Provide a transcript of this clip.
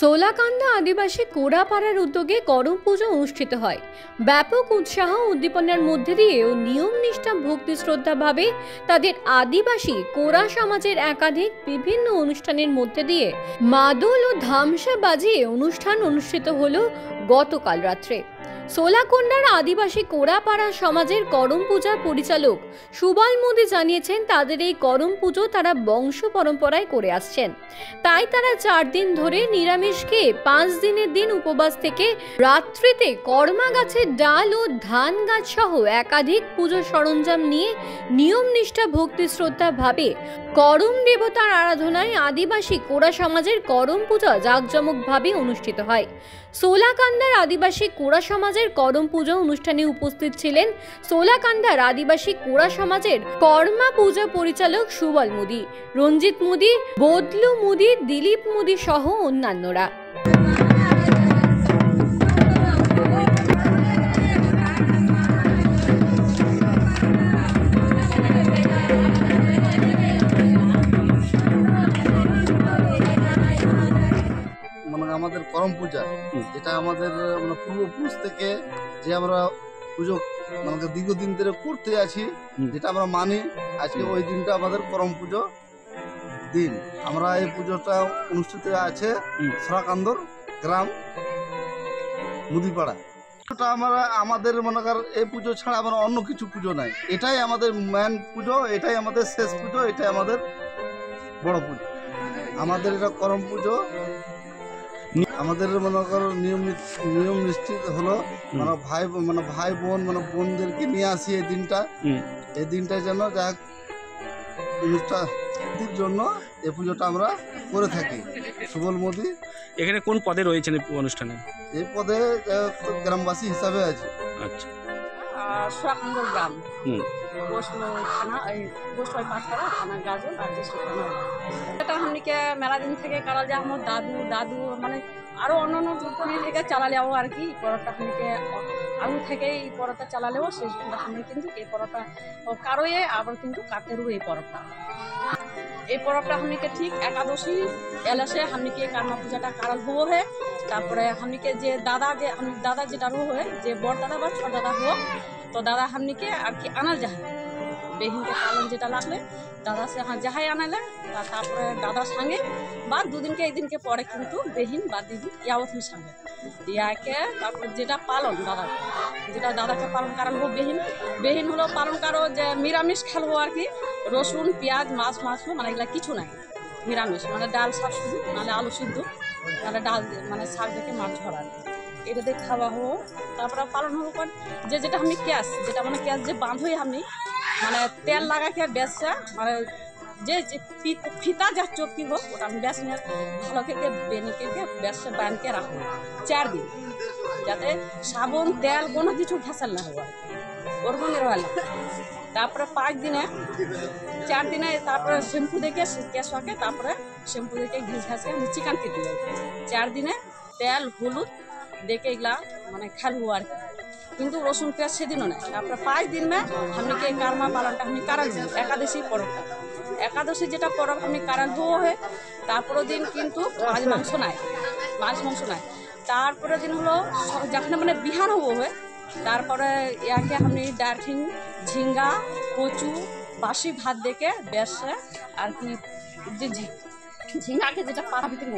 सोलाकांदा आदिवासी कोड़ापाड़ार उद्योगे करम पुजो अनुष्ठित हय। व्यापक उत्साह उद्दीपनार मध्य दिए ओ नियम निष्ठा भक्ति श्रद्धा भावे तादेर आदिवासी कोड़ा समाजेर एकाधिक विभिन्न अनुष्ठानेर मध्य दिए मादल ओ धामसा बाजिए अनुष्ठान अनुष्ठित हलो गतकाल रात्रे। सोलाकोंडार आदिवासी कोड़ापाड़ा समाजेर करम पूजा परिचालक सुबल मोदी जानिয়েছেন तादेर এই करम पुजो तारा बंश परम्पराय करे आसছেন। তাই তারা 4 दिन ধরে নিরামিষ খেয়ে 5 দিনের দিন উপবাস থেকে রাত্রিতে কর্মা গাছের ডাল ও ধান গাছ সহ একাধিক পুজো সরঞ্জাম নিয়ে নিয়ম নিষ্ঠা ভক্তি শ্রদ্ধা ভাবে করম দেবতার আরাধনায় আদিবাসী কোড়া সমাজের করম পূজা জাঁকজমকভাবে অনুষ্ঠিত হয়। সোলাকান্দার আদিবাসী কোড়া সমাজের করম পূজা অনুষ্ঠানে উপস্থিত ছিলেন সোলাকান্দার আদিবাসী কোড়া সমাজের কর্মা পূজা পরিচালক সুবল মোদি, রঞ্জিত মোদি, বদলু মোদি, দিলীপ মোদি সহ অন্যান্যরা। আমাদের করম পূজা যেটা আমাদের পূর্বপুরুষ থেকে যে আমরা পুজো আমাদের দীর্ঘদিন ধরে করতে আছি, যেটা আমরা মানি, আজকে ওই দিনটা আমাদের করম পুজো দিন। আমরা এই পুজোটা অনুষ্ঠিত আছে সোলাকান্দর গ্রাম মুদিপাড়া। আমরা আমাদের মনে কর এই পুজো ছাড়া আমরা অন্য কিছু পুজো নাই, এটাই আমাদের মেন পুজো, এটাই আমাদের শেষ পুজো, এটাই আমাদের বড় পুজো। আমাদের এটা করম পুজো আমাদের মনে করো নিয়ম নিশ্চিত হলো ভাই বোন বোনদেরকে নিয়ে আসি এই দিনটা যেন যাক অনুষ্ঠানের জন্য এই পুজোটা আমরা করে থাকি। সুবল মোদি এখানে কোন পদে রয়েছেন অনুষ্ঠানে? এই পদে গ্রামবাসী হিসাবে আছে। আচ্ছা, সোলাকান্দর গ্রাম থানা পাঠপাড়া থানা গাজল আর ডিস্ট্রিক্ট থানা। এটা हमनिके मेला दिन থেকে কারা যে আমার দাদু মানে আরো অন্যান্য কোম্পানি থেকে চালালেও আর কি পরোটা हमनिके আলু থেকে এই পরোটা চালালেও শেষ আমি কিন্তু এই পরোটা কারোয়ে আবার কিন্তু কাটেরও এই পরোটা हमनिके ठीक एकादशी एला से हमनिके कर्मा पूजाटा कारण हुआ है। तारपरे हमनिके जे दादा जेटा हुए जे बड़ दादा बा छोट दादा हुआ तो दादा हमनिके আর কি আনা যায় বেহিন के पालन जेटा लागले दादा से हाँ जहाई आनाले तारपरे दादा संगे बा दुदिन के एक दिन के परे किन्तु बेहिन बा दीदी यावत संगे दियाके तारपरे जेटा पालन दादा जेटा दादा के पालन कारण हो बेहिन हलो पालन कारो जे निरामिष खेलबो আর কি রসুন পেঁয়াজ মাছ মানে এগুলা কিছু নাই, নিরামিষ মানে ডাল শাক শুধু, নাহলে আলু সিদ্ধ, নাহলে ডাল মানে শাক দেখে মাছ ধরা এটা দিয়ে খাওয়া হো। তারপরে পালন হবো যেটা আমি ক্যাশ যেটা মানে ক্যাশ যে বাঁধই আমি মানে তেল লাগাকে বেসে মানে যে ফিতা যা চকি হোক ওটা আমি বেশ নিয়ে ভালো থেকে বেনিকে বেসে বাঁধকে রাখবো 4 দিন, যাতে সাবন তেল কোনো কিছু ঘেঁষাল না হওয়া ওরকম রহলা। তারপরে 5 দিনে 4 দিনে তারপরে শ্যাম্পু দেখে কেশকে তারপরে শ্যাম্পু দেখে ঘেঁষে আমি চিকেন কে দিই 4 দিনে তেল হলুদ দেখে এগুলা মানে খেলবো আর কি, কিন্তু রসুন পেঁয়াজ সেদিনও নেই। তারপরে 5 दिन में हमने के कर्मा पालनটা আমি কারণ একাদশী পরবটা একাদশী যেটা পরব আমি কারণ হওয়া হয় তারপরে দিন কিন্তু মাছ মাংস নাই তারপরে দিন হলো যখন মানে বিহান হবো হয় তারপরে ইয়াকে আমি ডারঠিং ঝিঙ্গা কচু বাসি ভাত দেখে বেশ আর কি যে ঝিঙ্গাকে যেটা পাতা ভিতরে